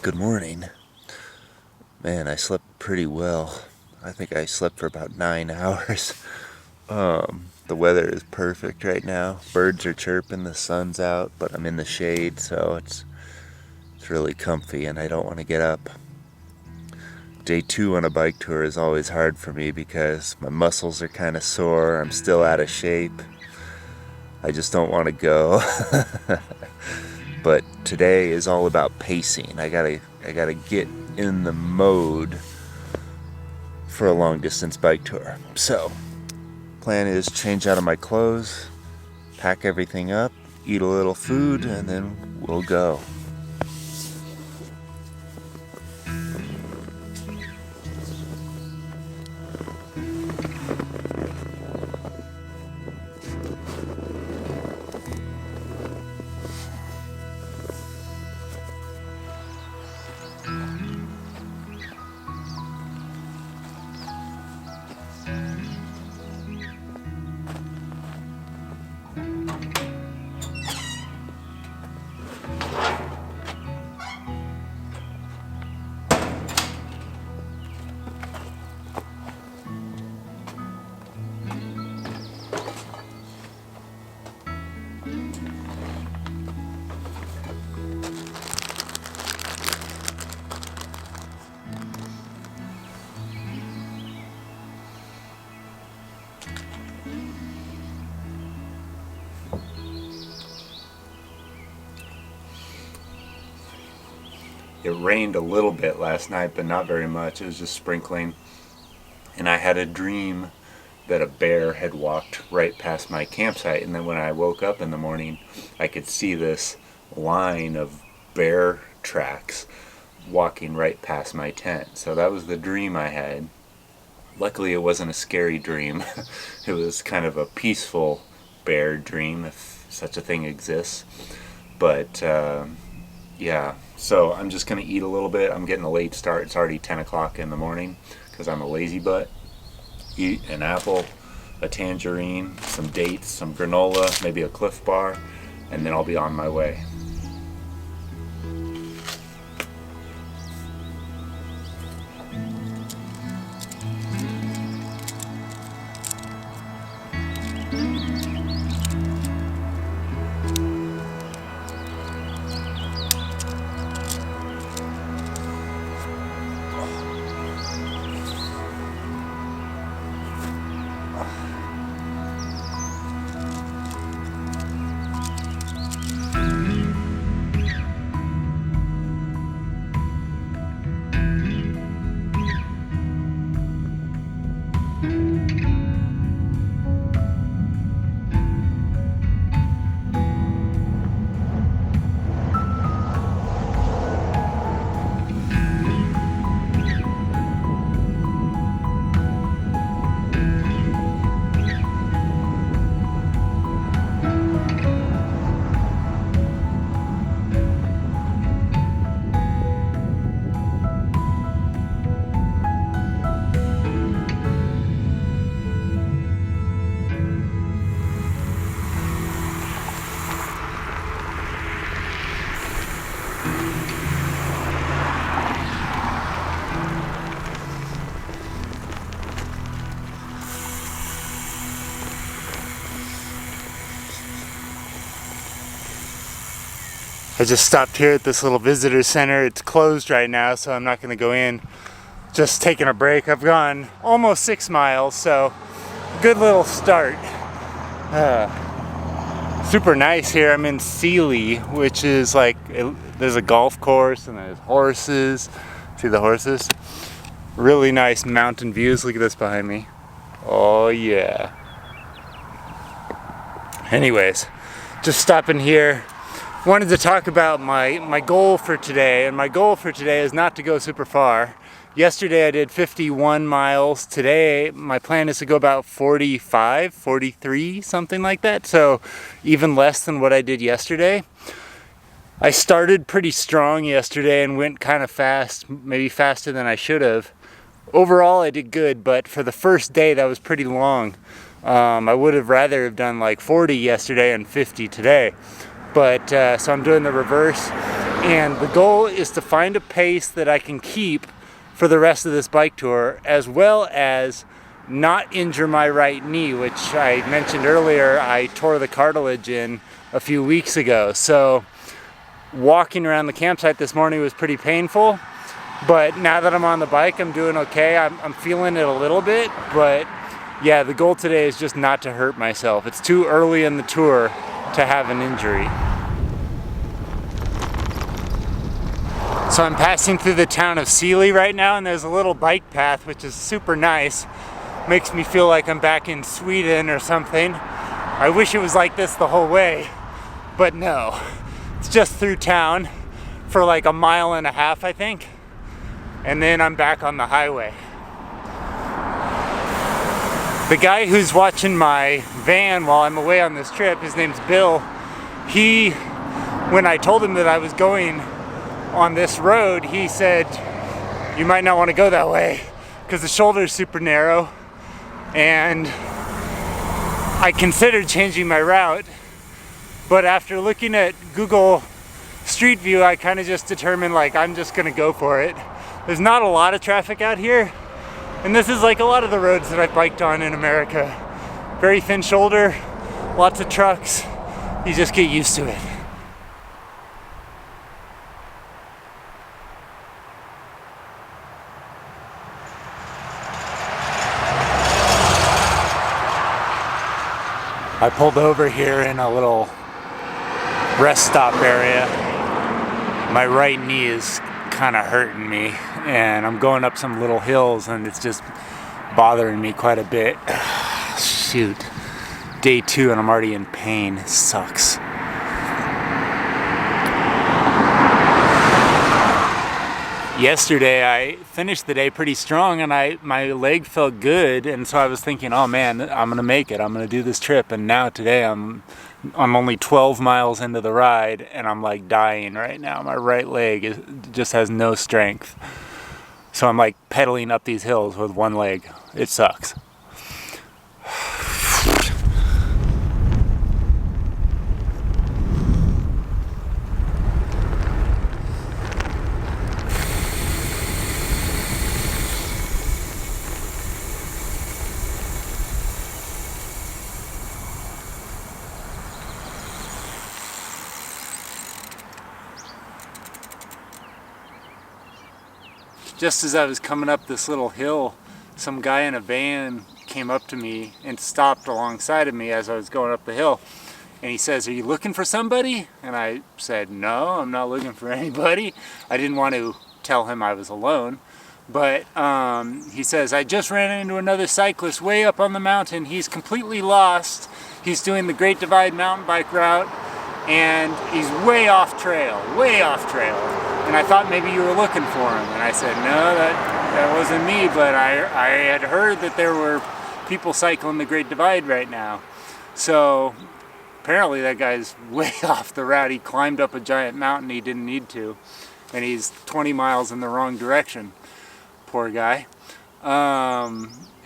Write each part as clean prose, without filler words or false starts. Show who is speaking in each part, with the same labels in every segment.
Speaker 1: Good morning. Man, I slept pretty well. I think I slept for about 9 hours. The weather is perfect right now. Birds are chirping, the sun's out, but I'm in the shade, so it's really comfy and I don't want to get up. Day 2 on a bike tour is always hard for me because my muscles are kind of sore. I'm still out of shape. I just don't want to go. But today is all about pacing. I gotta get in the mode for a long distance bike tour. So, plan is change out of my clothes, pack everything up, eat a little food, and then we'll go. It rained a little bit last night, but not very much. It was just sprinkling. And I had a dream that a bear had walked right past my campsite. And then when I woke up in the morning, I could see this line of bear tracks walking right past my tent. So that was the dream I had. Luckily, it wasn't a scary dream. It was kind of a peaceful bear dream, if such a thing exists. But yeah, so I'm just going to eat a little bit. I'm getting a late start. It's already 10 o'clock in the morning because I'm a lazy butt. Eat an apple, a tangerine, some dates, some granola, maybe a Cliff Bar, and then I'll be on my way. I just stopped here at this little visitor center. It's closed right now, so I'm not going to go in. Just taking a break. I've gone almost 6 miles, so good little start. Super nice here. I'm in Seeley, which is like, there's a golf course and there's horses. See the horses? Really nice mountain views. Look at this behind me. Oh yeah. Anyways, just stopping here. Wanted to talk about my goal for today, and my goal for today is not to go super far. Yesterday I did 51 miles. Today my plan is to go about 45, 43, something like that, so even less than what I did yesterday. I started pretty strong yesterday and went kind of fast, maybe faster than I should have. Overall I did good, but for the first day that was pretty long. I would have rather have done like 40 yesterday and 50 today. But so I'm doing the reverse.
Speaker 2: And the goal is to find a pace that I can keep for the rest of this bike tour, as well as not injure my right knee, which I mentioned earlier I tore the cartilage in a few weeks ago. So walking around the campsite this morning was pretty painful, but now that I'm on the bike, I'm doing okay. I'm feeling it a little bit, but yeah, the goal today is just not to hurt myself. It's too early in the tour to have an injury. So I'm passing through the town of Seeley right now, and there's a little bike path which is super nice. Makes me feel like I'm back in Sweden or something. I wish it was like this the whole way, but no. It's just through town for like a mile and a half, I think, and then I'm back on the highway. The guy who's watching my van while I'm away on this trip, his name's Bill, when I told him that I was going on this road, he said, you might not want to go that way because the shoulder is super narrow, and I considered changing my route, but after looking at Google Street View, I kind of just determined like I'm just gonna go for it. There's not a lot of traffic out here, and this is like a lot of the roads that I've biked on in America. Very thin shoulder, lots of trucks, you just get used to it. I pulled over here in a little rest stop area. My right knee is kind of hurting me, and I'm going up some little hills, and it's just bothering me quite a bit. Shoot. Day 2 and I'm already in pain. It sucks. Yesterday I finished the day pretty strong, and my leg felt good, and so I was thinking, oh man, I'm gonna make it, I'm gonna do this trip. And now today I'm only 12 miles into the ride, and I'm like dying right now. My right leg just has no strength, so I'm like pedaling up these hills with one leg. It sucks. Just as I was coming up this little hill, some guy in a van came up to me and stopped alongside of me as I was going up the hill. And he says, "Are you looking for somebody?" And I said, "No, I'm not looking for anybody." I didn't want to tell him I was alone. But he says, "I just ran into another cyclist way up on the mountain. He's completely lost. He's doing the Great Divide mountain bike route, and he's way off trail, way off trail. And I thought maybe you were looking for him." And I said, "No, that wasn't me, but I had heard that there were people cycling the Great Divide right now." So apparently that guy's way off the route. He climbed up a giant mountain he didn't need to, and he's 20 miles in the wrong direction. Poor guy.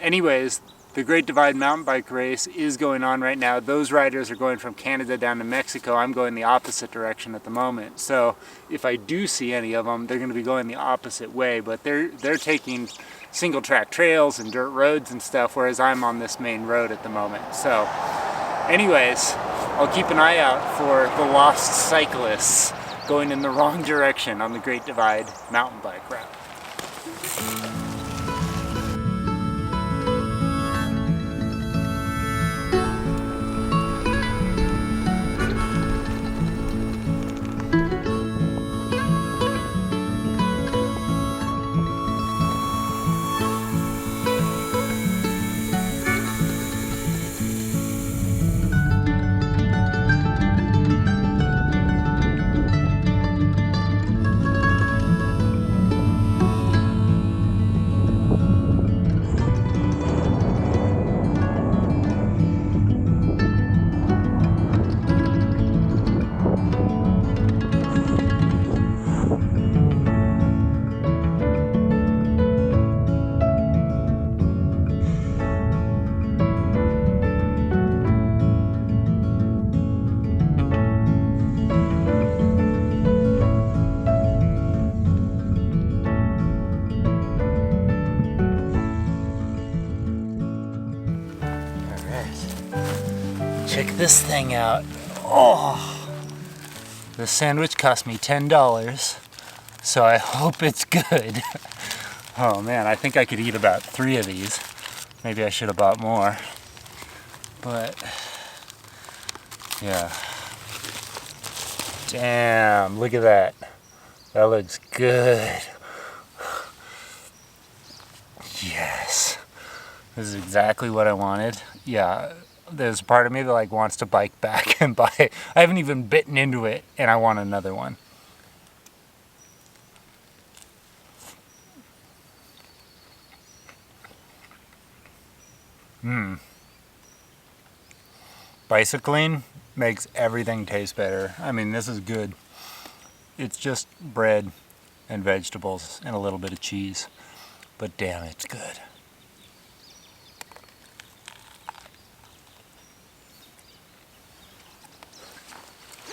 Speaker 2: Anyways, the Great Divide mountain bike race is going on right now. Those riders are going from Canada down to Mexico. I'm going the opposite direction at the moment. So if I do see any of them, they're going to be going the opposite way, but they're taking single track trails and dirt roads and stuff, whereas I'm on this main road at the moment. So anyways, I'll keep an eye out for the lost cyclists going in the wrong direction on the Great Divide mountain bike route. this thing out. Oh, this sandwich cost me $10, so I hope it's good. Oh man, I think I could eat about 3 of these. Maybe I should have bought more. But yeah. Damn, look at that. That looks good. Yes. This is exactly what I wanted. Yeah, there's a part of me that like wants to bike back and buy it. I haven't even bitten into it and I want another one. Bicycling makes everything taste better. I mean, this is good. It's just bread and vegetables and a little bit of cheese. But damn, it's good.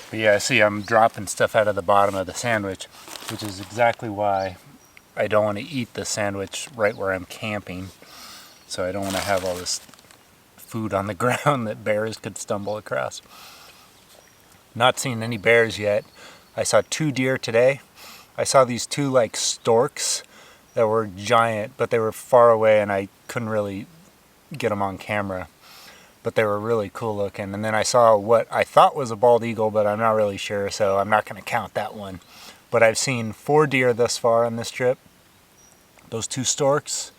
Speaker 2: But yeah, see, I'm dropping stuff out of the bottom of the sandwich, which is exactly why I don't want to eat the sandwich right where I'm camping. So I don't want to have all this food on the ground that bears could stumble across. Not seen any bears yet. I saw 2 deer today. I saw these 2 like storks that were giant, but they were far away and I couldn't really get them on camera. But they were really cool looking. And then I saw what I thought was a bald eagle, but I'm not really sure, so I'm not going to count that one. But I've seen 4 deer thus far on this trip. Those 2 storks,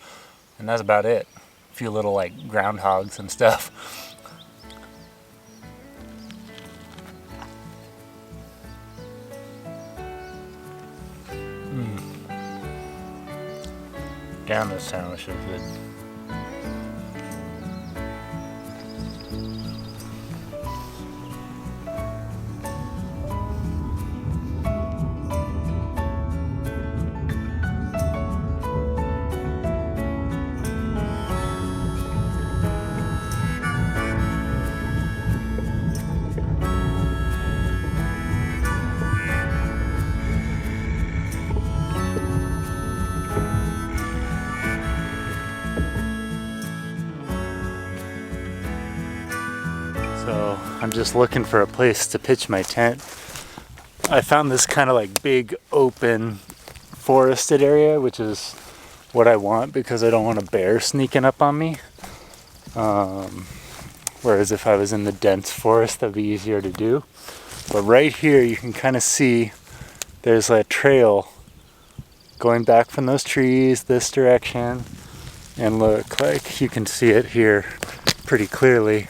Speaker 2: and that's about it. A few little like groundhogs and stuff. Damn, this sandwich is good. So I'm just looking for a place to pitch my tent. I found this kind of like big open forested area, which is what I want because I don't want a bear sneaking up on me. Whereas if I was in the dense forest, that'd be easier to do. But right here you can kind of see there's a trail going back from those trees this direction. And look, like you can see it here pretty clearly.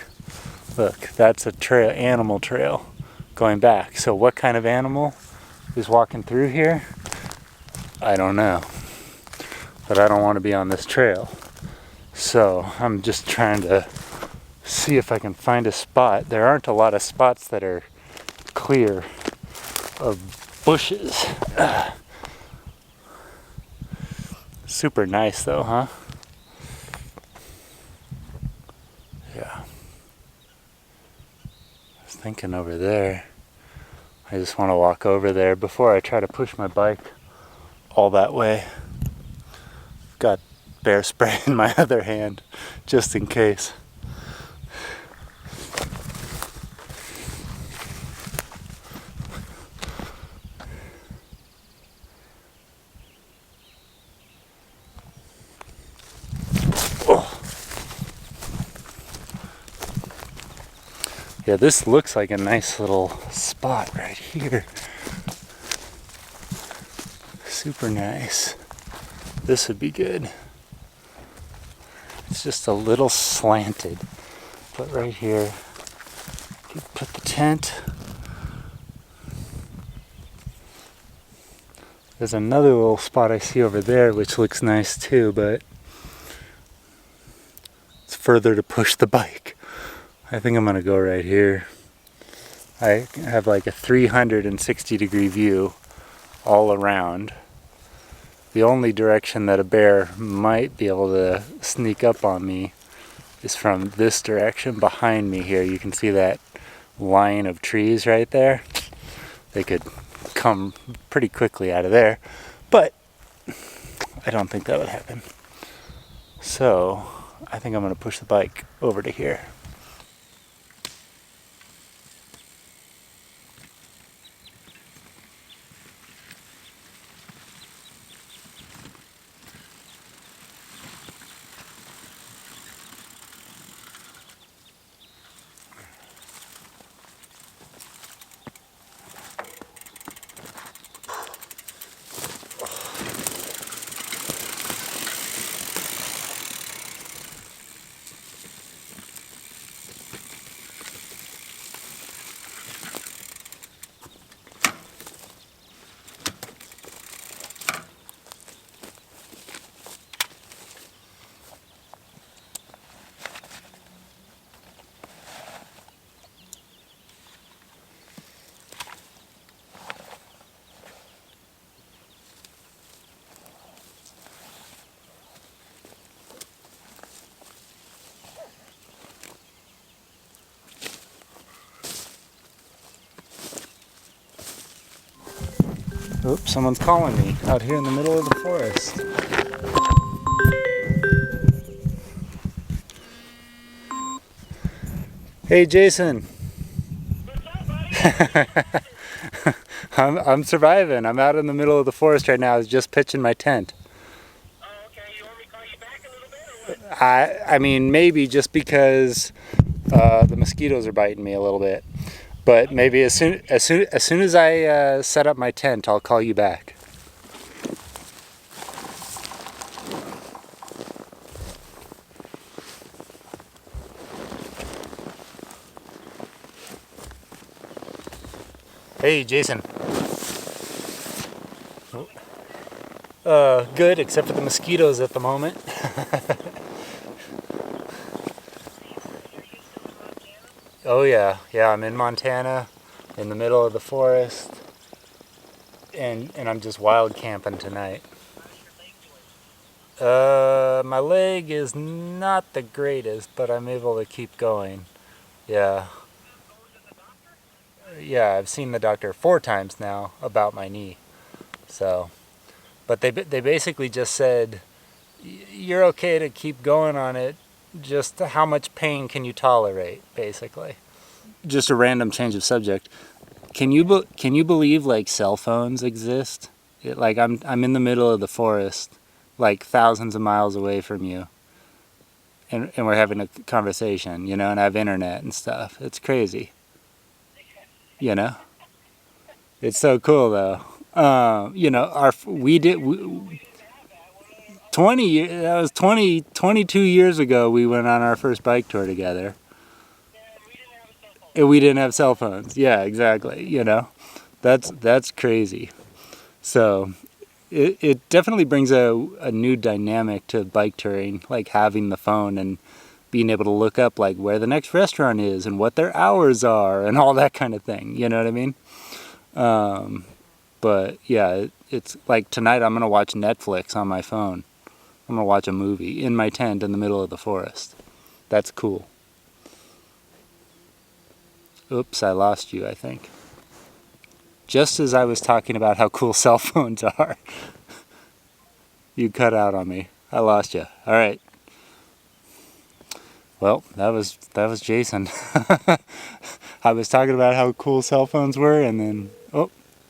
Speaker 2: Look, that's a trail, animal trail going back. So what kind of animal is walking through here? I don't know. But I don't want to be on this trail. So I'm just trying to see if I can find a spot. There aren't a lot of spots that are clear of bushes. Super nice though, huh? Yeah. Thinking over there. I just want to walk over there before I try to push my bike all that way. Got bear spray in my other hand just in case. Yeah, this looks like a nice little spot right here. Super nice. This would be good. It's just a little slanted. But right here, you put the tent. There's another little spot I see over there which looks nice too, but it's further to push the bike. I think I'm gonna go right here. I have like a 360-degree view all around. The only direction that a bear might be able to sneak up on me is from this direction behind me here. You can see that line of trees right there. They could come pretty quickly out of there, but I don't think that would happen. So I think I'm gonna push the bike over to here. Oops, someone's calling me out here in the middle of the forest. Hey, Jason. I'm surviving. I'm out in the middle of the forest right now. I was just pitching my tent.
Speaker 3: Oh, okay. You want me to call you back a little bit or what?
Speaker 2: I mean, maybe just because the mosquitoes are biting me a little bit. But maybe as soon as I set up my tent, I'll call you back. Hey, Jason. Good, except for the mosquitoes at the moment. Oh yeah, I'm in Montana, in the middle of the forest, and I'm just wild camping tonight. My leg is not the greatest, but I'm able to keep going. Yeah. Yeah, I've seen the doctor 4 times now about my knee. So, but they basically just said, you're okay to keep going on it, just how much pain can you tolerate, basically. Just a random change of subject. Can you believe like cell phones exist? Like I'm in the middle of the forest, like thousands of miles away from you, and we're having a conversation, and I have internet and stuff. It's crazy. It's so cool though. We did 22 years ago. We went on our first bike tour together. And we didn't have cell phones. Yeah, exactly. That's crazy. So it definitely brings a new dynamic to bike touring, like having the phone and being able to look up like where the next restaurant is and what their hours are and all that kind of thing. You know what I mean? But yeah, it's like tonight I'm going to watch Netflix on my phone. I'm going to watch a movie in my tent in the middle of the forest. That's cool. Oops, I lost you, I think. Just as I was talking about how cool cell phones are, you cut out on me. I lost you. All right. Well, that was Jason. I was talking about how cool cell phones were, and then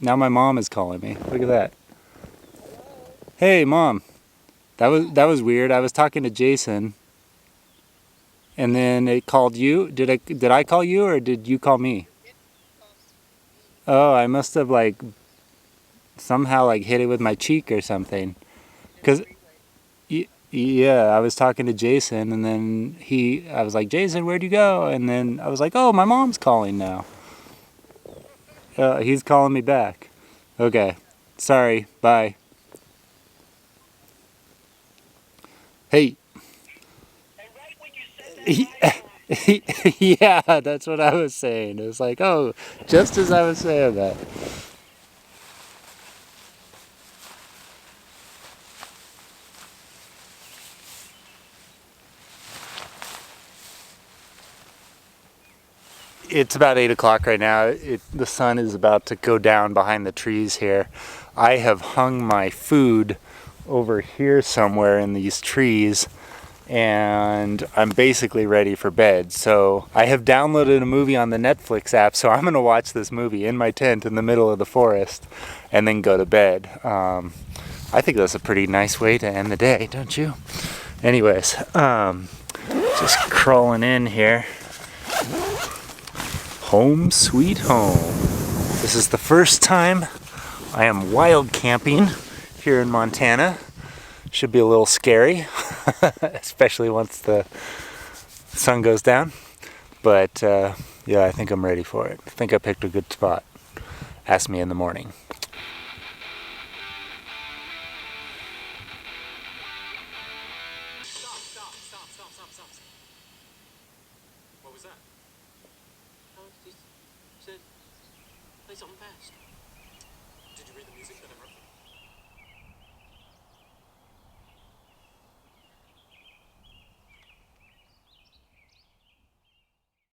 Speaker 2: now my mom is calling me. Look at that. Hey, Mom. That was weird. I was talking to Jason, and then it called you. Did I call you, or did you call me? Oh, I must have somehow hit it with my cheek or something. 'Cause yeah, I was talking to Jason, and then I was like, Jason, where'd you go? And then I was like, oh, my mom's calling now. He's calling me back. Okay. Sorry. Bye. Hey. Yeah, that's what I was saying. It was like, oh, just as I was saying that. It's about 8 o'clock right now. The sun is about to go down behind the trees here. I have hung my food over here somewhere in these trees, and I'm basically ready for bed. So I have downloaded a movie on the Netflix app, so I'm going to watch this movie in my tent in the middle of the forest and then go to bed. I think that's a pretty nice way to end the day, don't you? Anyways, just crawling in here. Home sweet home. This is the first time I am wild camping here in Montana. Should be a little scary, especially once the sun goes down. But yeah, I think I'm ready for it. I think I picked a good spot. Ask me in the morning.